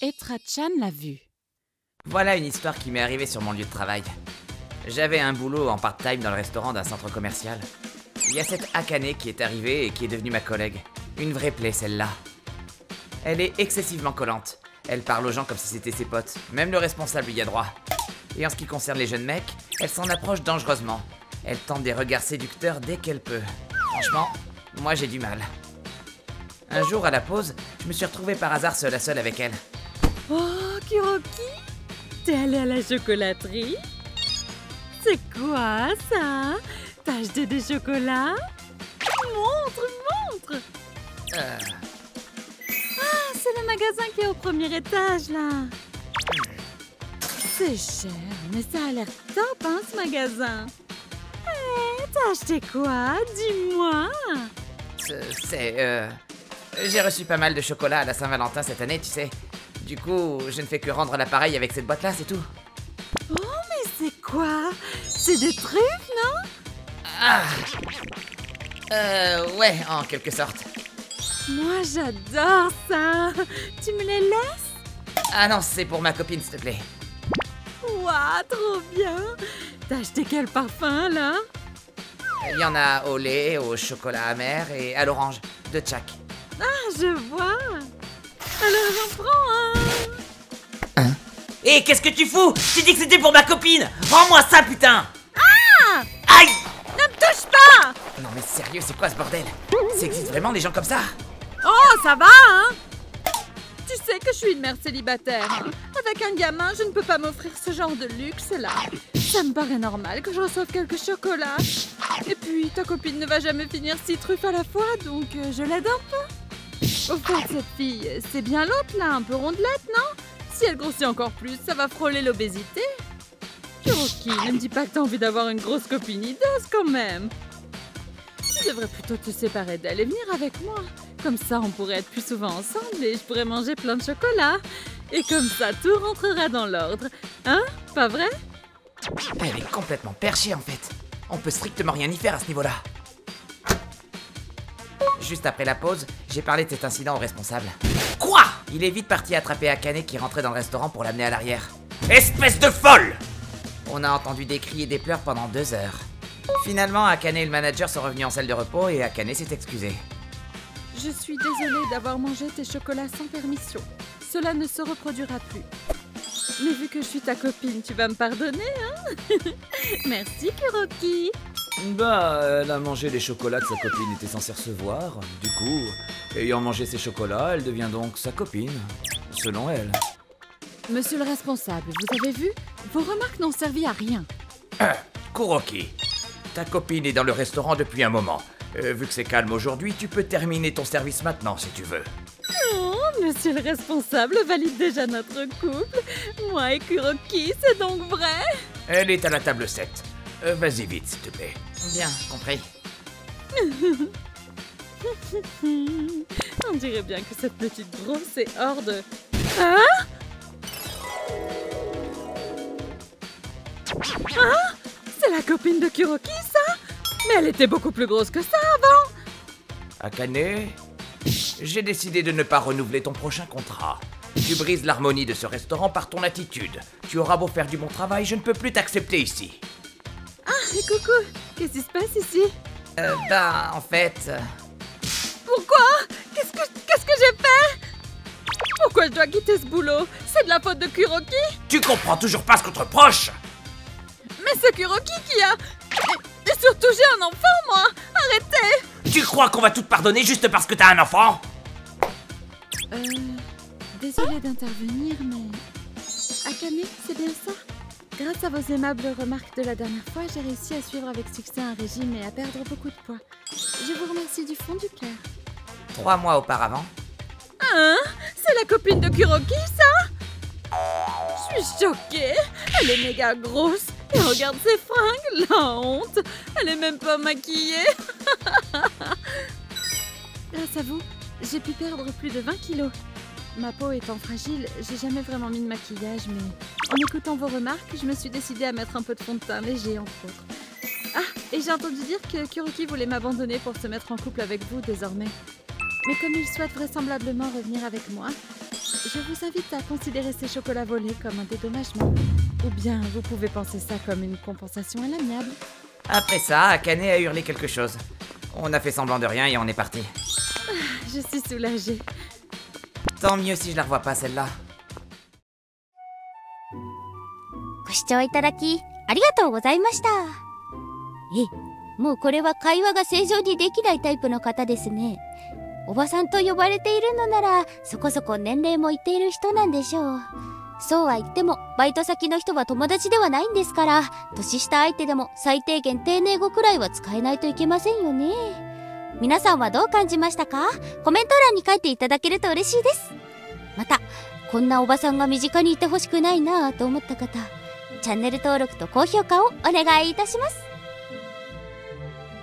Etra-chan l'a vu. Voilà une histoire qui m'est arrivée sur mon lieu de travail. J'avais un boulot en part-time dans le restaurant d'un centre commercial. Il y a cette Akane qui est arrivée et qui est devenue ma collègue. Une vraie plaie, celle-là. Elle est excessivement collante. Elle parle aux gens comme si c'était ses potes. Même le responsable y a droit. Et en ce qui concerne les jeunes mecs, elle s'en approche dangereusement. Elle tente des regards séducteurs dès qu'elle peut. Franchement, moi j'ai du mal. Un jour, à la pause, je me suis retrouvé par hasard seul à seul avec elle. Oh, Kuroki, t'es allé à la chocolaterie? C'est quoi ça? T'as acheté des chocolats? Montre! Ah, c'est le magasin qui est au premier étage, là. C'est cher, mais ça a l'air top, hein, ce magasin. T'as acheté quoi? Dis-moi. J'ai reçu pas mal de chocolat à la Saint-Valentin cette année, tu sais. Du coup, je ne fais que rendre l'appareil avec cette boîte-là, c'est tout. Oh, mais c'est quoi? C'est des truffes, non? Ouais, en quelque sorte. Moi, j'adore ça. Tu me les laisses? Ah non, c'est pour ma copine, s'il te plaît. Ouah, trop bien. T'as acheté quel parfum, là? Il y en a au lait, au chocolat amer et à l'orange, de chaque. Ah, je vois. Alors, j'en prends un. Hé, qu'est-ce que tu fous? J'ai dit que c'était pour ma copine! Rends-moi ça, putain! Ah! Aïe! Ne me touche pas! Non mais sérieux, c'est quoi ce bordel? Ça existe vraiment des gens comme ça? Oh, ça va, hein? Tu sais que je suis une mère célibataire, hein? Avec un gamin, je ne peux pas m'offrir ce genre de luxe-là. Ça me paraît normal que je reçoive quelques chocolats. Et puis, ta copine ne va jamais finir 6 truffes à la fois, donc je l'aide un peu. Au fait, cette fille, c'est bien l'autre, là, un peu rondelette, non? Si elle grossit encore plus, ça va frôler l'obésité. Kuroki, ne me dis pas que t'as envie d'avoir une grosse copine hideuse, quand même. Tu devrais plutôt te séparer d'elle et venir avec moi. Comme ça, on pourrait être plus souvent ensemble et je pourrais manger plein de chocolat. Et comme ça, tout rentrera dans l'ordre. Hein? Pas vrai? Elle est complètement perchée en fait. On peut strictement rien y faire à ce niveau-là. Juste après la pause, j'ai parlé de cet incident au responsable. Quoi? Il est vite parti attraper Akane qui rentrait dans le restaurant pour l'amener à l'arrière. Espèce de folle! On a entendu des cris et des pleurs pendant 2 heures. Finalement, Akane et le manager sont revenus en salle de repos et Akane s'est excusée. Je suis désolée d'avoir mangé tes chocolats sans permission. Cela ne se reproduira plus. Mais vu que je suis ta copine, tu vas me pardonner, hein? Merci, Kuroki. Bah, elle a mangé les chocolats que sa copine était censée recevoir. Du coup, ayant mangé ses chocolats, elle devient donc sa copine. Selon elle. Monsieur le responsable, vous avez vu? Vos remarques n'ont servi à rien. Kuroki, ta copine est dans le restaurant depuis un moment. Vu que c'est calme aujourd'hui, tu peux terminer ton service maintenant si tu veux. Oh, monsieur le responsable valide déjà notre couple. Moi et Kuroki, c'est donc vrai? Elle est à la table 7. Vas-y vite, s'il te plaît. Bien, compris. On dirait bien que cette petite grosse est hors de... Hein? Hein? C'est la copine de Kuroki, ça? Mais elle était beaucoup plus grosse que ça avant. Akane, j'ai décidé de ne pas renouveler ton prochain contrat. Tu brises l'harmonie de ce restaurant par ton attitude. Tu auras beau faire du bon travail, je ne peux plus t'accepter ici. Ah, et coucou, qu'est-ce qui se passe ici? En fait... Pourquoi? Qu'est-ce que j'ai fait? Pourquoi je dois quitter ce boulot? C'est de la faute de Kuroki? Tu comprends toujours pas ce qu'on te reproche? Mais c'est Kuroki qui a... Et surtout, j'ai un enfant, moi! Arrêtez! Tu crois qu'on va tout te pardonner juste parce que t'as un enfant? Désolée d'intervenir, mais... Akane, c'est bien ça? Grâce à vos aimables remarques de la dernière fois, j'ai réussi à suivre avec succès un régime et à perdre beaucoup de poids. Je vous remercie du fond du cœur. 3 mois auparavant. Hein? C'est la copine de Kuroki, ça? Je suis choquée! Elle est méga grosse! Et regarde ses fringues! La honte! Elle est même pas maquillée! Grâce à vous, j'ai pu perdre plus de 20 kilos. Ma peau étant fragile, j'ai jamais vraiment mis de maquillage, mais en écoutant vos remarques, je me suis décidée à mettre un peu de fond de teint léger, entre autres. Ah, et j'ai entendu dire que Kuroki voulait m'abandonner pour se mettre en couple avec vous désormais. Mais comme il souhaite vraisemblablement revenir avec moi, je vous invite à considérer ces chocolats volés comme un dédommagement. Ou bien vous pouvez penser ça comme une compensation à l'amiable. Après ça, Akane a hurlé quelque chose. On a fait semblant de rien et on est parti. Je suis soulagée. Tant mieux si je la revois pas celle-là. ご視聴いただきありがとうございました。もうこれは会話が正常にできないタイプの方ですね。おばさんと呼ばれているのならそこそこ年齢もいっている人なんでしょう。そうは言ってもバイト先の人は友達ではないんですから、年下相手でも最低限丁寧語くらいは使えないといけませんよね。皆さんはどう感じましたか？コメント欄に書いていただけると嬉しいです。またこんなおばさんが身近にいてほしくないなぁと思った方、チャンネル登録と高評価をお願いいたします。